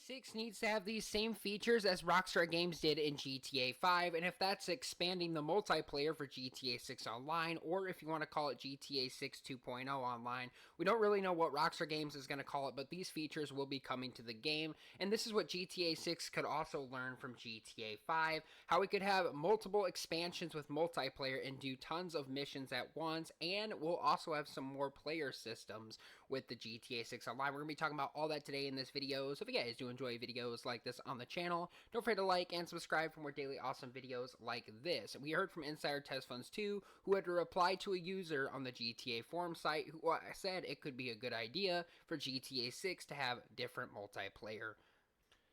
6 needs to have these same features as Rockstar Games did in GTA 5, and if that's expanding the multiplayer for GTA 6 Online, or if you want to call it GTA 6 2.0 Online, we don't really know what Rockstar Games is going to call it, but these features will be coming to the game, and this is what GTA 6 could also learn from GTA 5, how we could have multiple expansions with multiplayer and do tons of missions at once, and we'll also have some more player systems with the GTA 6 Online. We're going to be talking about all that today in this video, so if you guys do enjoy videos like this on the channel, don't forget to like and subscribe for more daily awesome videos like this. We heard from Insider Test Funds 2, who had to reply to a user on the GTA forum site who said it could be a good idea for GTA 6 to have different multiplayer.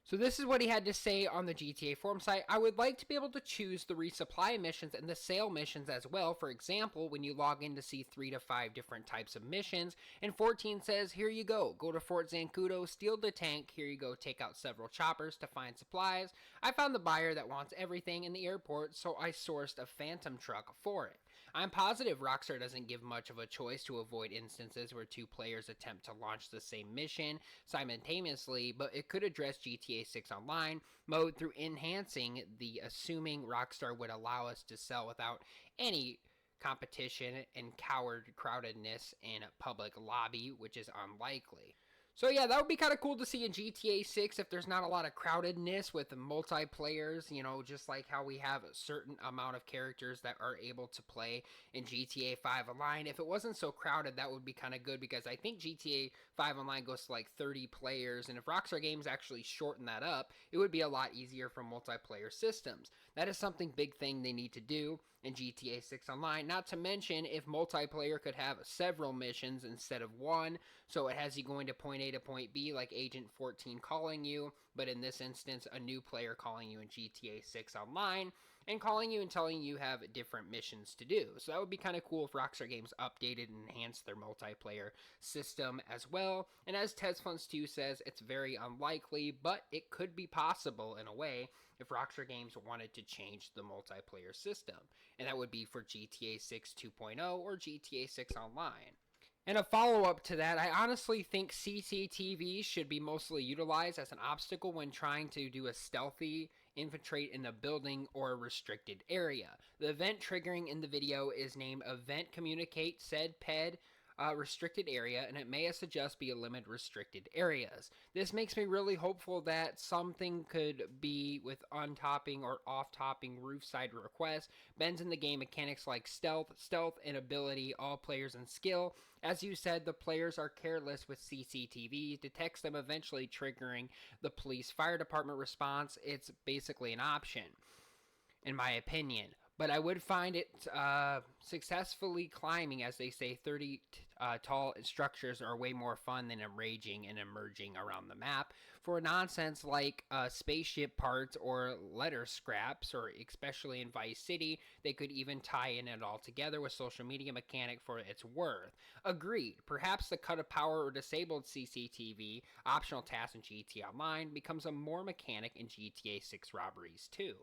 So this is what he had to say on the GTA forum site. I would like to be able to choose the resupply missions and the sale missions as well. For example, when you log in to see 3 to 5 different types of missions. And 14 says, here you go. Go to Fort Zancudo, steal the tank. Here you go. Take out several choppers to find supplies. I found the buyer that wants everything in the airport, so I sourced a phantom truck for it. I'm positive Rockstar doesn't give much of a choice to avoid instances where 2 players attempt to launch the same mission simultaneously, but it could address GTA 6 Online mode through enhancing the assuming Rockstar would allow us to sell without any competition and crowdedness in a public lobby, which is unlikely. So yeah, that would be kind of cool to see in GTA 6 if there's not a lot of crowdedness with the multiplayers, you know, just like how we have a certain amount of characters that are able to play in GTA 5 Online. If it wasn't so crowded, that would be kind of good because I think GTA 5 Online goes to like 30 players, and if Rockstar Games actually shorten that up, it would be a lot easier for multiplayer systems. That is something big thing they need to do in GTA 6 Online, not to mention if multiplayer could have several missions instead of one, so it has you going to point A to point B like Agent 14 calling you, but in this instance a new player calling you in GTA 6 Online and calling you and telling you have different missions to do. So that would be kind of cool if Rockstar Games updated and enhanced their multiplayer system as well. And as Tez Funds 2 says, it's very unlikely, but it could be possible in a way if Rockstar Games wanted to change the multiplayer system. And that would be for GTA 6 2.0 or GTA 6 Online. And a follow-up to that, I honestly think CCTV should be mostly utilized as an obstacle when trying to do a stealthy infiltrate in a building or a restricted area. The event triggering in the video is named Event Communicate Said PED restricted area, and it may as suggest be a limit restricted areas. This makes me really hopeful that something could be with untopping or off-topping roof side requests, bends in the game mechanics like stealth and ability, all players and skill. As you said, the players are careless with CCTV, detects them eventually triggering the police fire department response. It's basically an option, in my opinion. But I would find it successfully climbing, as they say, 30 tall structures are way more fun than raging and emerging around the map for nonsense like spaceship parts or letter scraps, or especially in Vice City, they could even tie in it all together with social media mechanic for its worth. Agreed. Perhaps the cut of power or disabled CCTV optional task in GTA Online becomes a more mechanic in GTA 6 robberies too.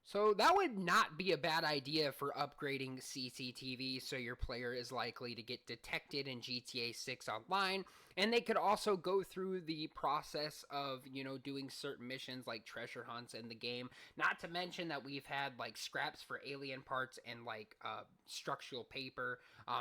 So that would not be a bad idea for upgrading CCTV so your player is likely to get detected in GTA 6 Online. And they could also go through the process of, you know, doing certain missions like treasure hunts in the game. Not to mention that we've had like scraps for alien parts and like structural paper,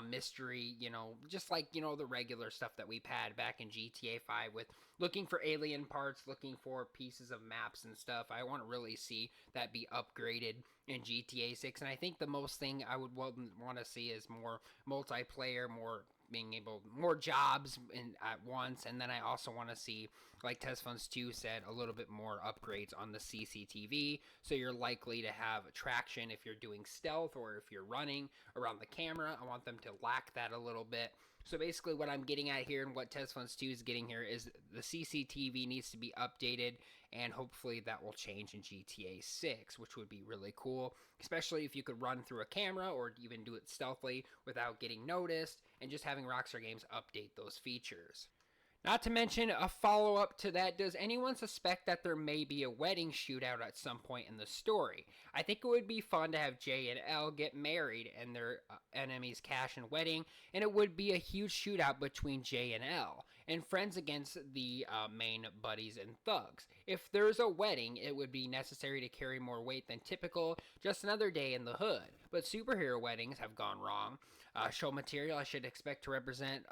mystery, you know, just like, you know, the regular stuff that we've had back in GTA 5 with looking for alien parts, looking for pieces of maps and stuff. I want to really see that be upgraded in GTA 6, and I think the most thing I would want to see is more multiplayer, more jobs at once, and then I also want to see, like Test Funds 2 said, a little bit more upgrades on the CCTV, so you're likely to have traction if you're doing stealth or if you're running around the camera. I want them to lack that a little bit. So basically what I'm getting at here and what Test Funds 2 is getting here is the CCTV needs to be updated, and hopefully that will change in GTA 6, which would be really cool, especially if you could run through a camera or even do it stealthily without getting noticed, and just having Rockstar Games update those features. Not to mention, a follow-up to that, does anyone suspect that there may be a wedding shootout at some point in the story? I think it would be fun to have Jay and L get married and their enemies Cash and Wedding, and it would be a huge shootout between Jay and L. and friends against the main buddies and thugs. If there's a wedding, it would be necessary to carry more weight than typical, just another day in the hood. But superhero weddings have gone wrong. Show material I should expect to represent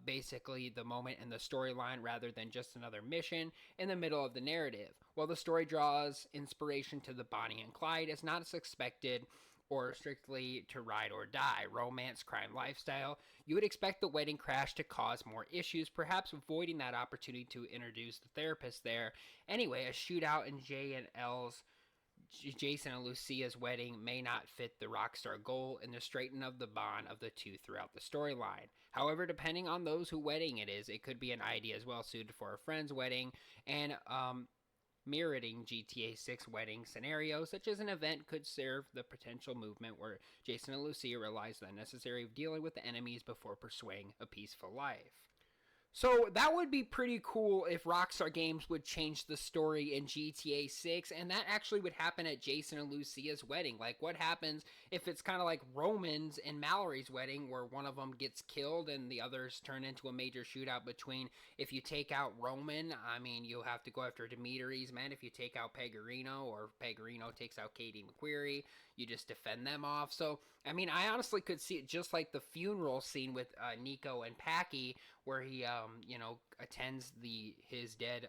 basically the moment in the storyline rather than just another mission in the middle of the narrative. While the story draws inspiration to the Bonnie and Clyde, it's not as expected or strictly to ride or die, romance, crime, lifestyle. You would expect the wedding crash to cause more issues, perhaps avoiding that opportunity to introduce the therapist there. Anyway, a shootout in Jason and Lucia's wedding may not fit the Rockstar goal in the straightening of the bond of the two throughout the storyline. However, depending on those who wedding it is, it could be an idea as well suited for a friend's wedding and mirroring GTA 6 wedding scenarios, such as an event could serve the potential movement where Jason and Lucia realize the necessary of dealing with the enemies before pursuing a peaceful life. So that would be pretty cool if Rockstar Games would change the story in GTA 6, and that actually would happen at Jason and Lucia's wedding. Like, what happens if it's kind of like Roman's and Mallory's wedding, where one of them gets killed and the others turn into a major shootout between, if you take out Roman, I mean, you'll have to go after Demetri's men. If you take out Pegorino, or Pegorino takes out Katie McQuarrie, you just defend them off. So, I mean, I honestly could see it just like the funeral scene with Nico and Packy, where he, attends his dead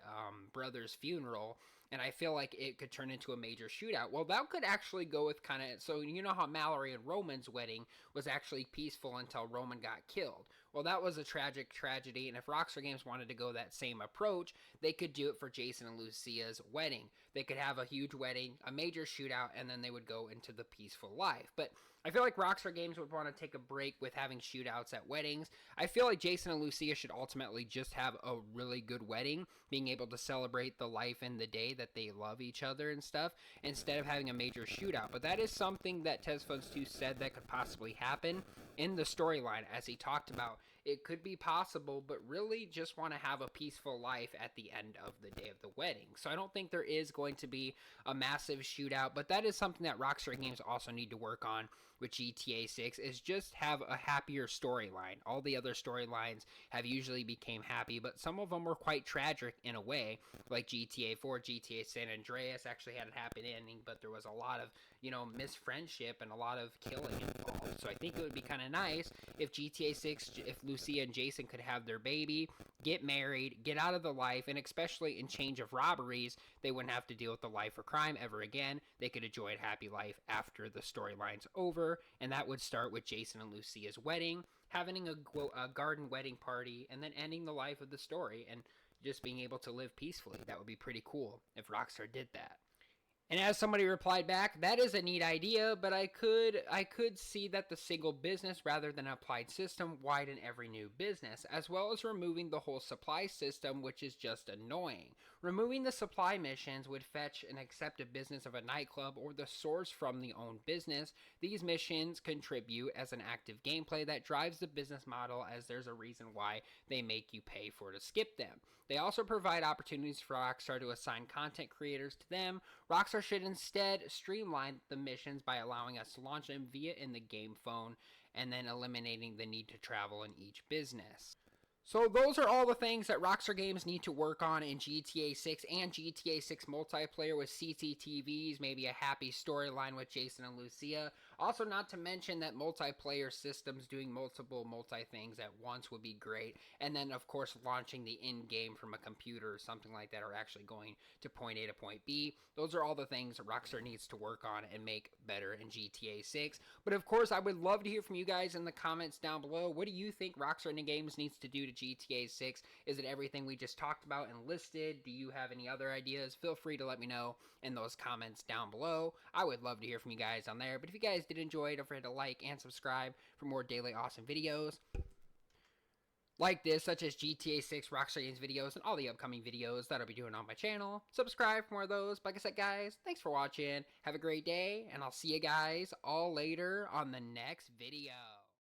brother's funeral, and I feel like it could turn into a major shootout. Well, that could actually go with kind of, so you know how Mallory and Roman's wedding was actually peaceful until Roman got killed. Well, that was a tragic tragedy, and if Rockstar Games wanted to go that same approach, they could do it for Jason and Lucia's wedding. They could have a huge wedding, a major shootout, and then they would go into the peaceful life. But I feel like Rockstar Games would want to take a break with having shootouts at weddings. I feel like Jason and Lucia should ultimately just have a really good wedding, being able to celebrate the life and the day that they love each other and stuff, instead of having a major shootout. But that is something that Tezfunds2 said that could possibly happen in the storyline, as he talked about. It could be possible, but really just want to have a peaceful life at the end of the day of the wedding. So I don't think there is going to be a massive shootout, but that is something that Rockstar Games also need to work on with GTA 6, is just have a happier storyline. All the other storylines have usually became happy, but some of them were quite tragic in a way, like GTA 4, GTA San Andreas actually had a happy ending, but there was a lot of, misfriendship and a lot of killing involved. So I think it would be kind of nice if GTA 6, if Lucia and Jason could have their baby, get married, get out of the life, and especially in change of robberies, they wouldn't have to deal with the life or crime ever again. They could enjoy a happy life after the storyline's over, and that would start with Jason and Lucia's wedding, having a garden wedding party, and then ending the life of the story and just being able to live peacefully. That would be pretty cool if Rockstar did that. And as somebody replied back, that is a neat idea, but I could see that the single business rather than applied system widen every new business, as well as removing the whole supply system, which is just annoying. Removing the supply missions would fetch and accept a business of a nightclub or the source from the own business. These missions contribute as an active gameplay that drives the business model, as there's a reason why they make you pay for to skip them. They also provide opportunities for Rockstar to assign content creators to them. Rockstar should instead streamline the missions by allowing us to launch them via in the game phone, and then eliminating the need to travel in each business. So those are all the things that Rockstar Games need to work on in GTA 6 and GTA 6 multiplayer, with CCTVs, maybe a happy storyline with Jason and Lucia. Also, not to mention that multiplayer systems doing multiple multi-things at once would be great. And then, of course, launching the in-game from a computer or something like that, or actually going to point A to point B. Those are all the things that Rockstar needs to work on and make better in GTA 6. But of course, I would love to hear from you guys in the comments down below. What do you think Rockstar Games needs to do to GTA 6? Is it everything we just talked about and listed? Do you have any other ideas? Feel free to let me know in those comments down below. I would love to hear from you guys on there. But if you guys did enjoy, don't forget to like and subscribe for more daily awesome videos like this, such as GTA 6 Rockstar Games videos and all the upcoming videos that I'll be doing on my channel. Subscribe for more of those. Like I said, guys, thanks for watching. Have a great day, and I'll see you guys all later on the next video.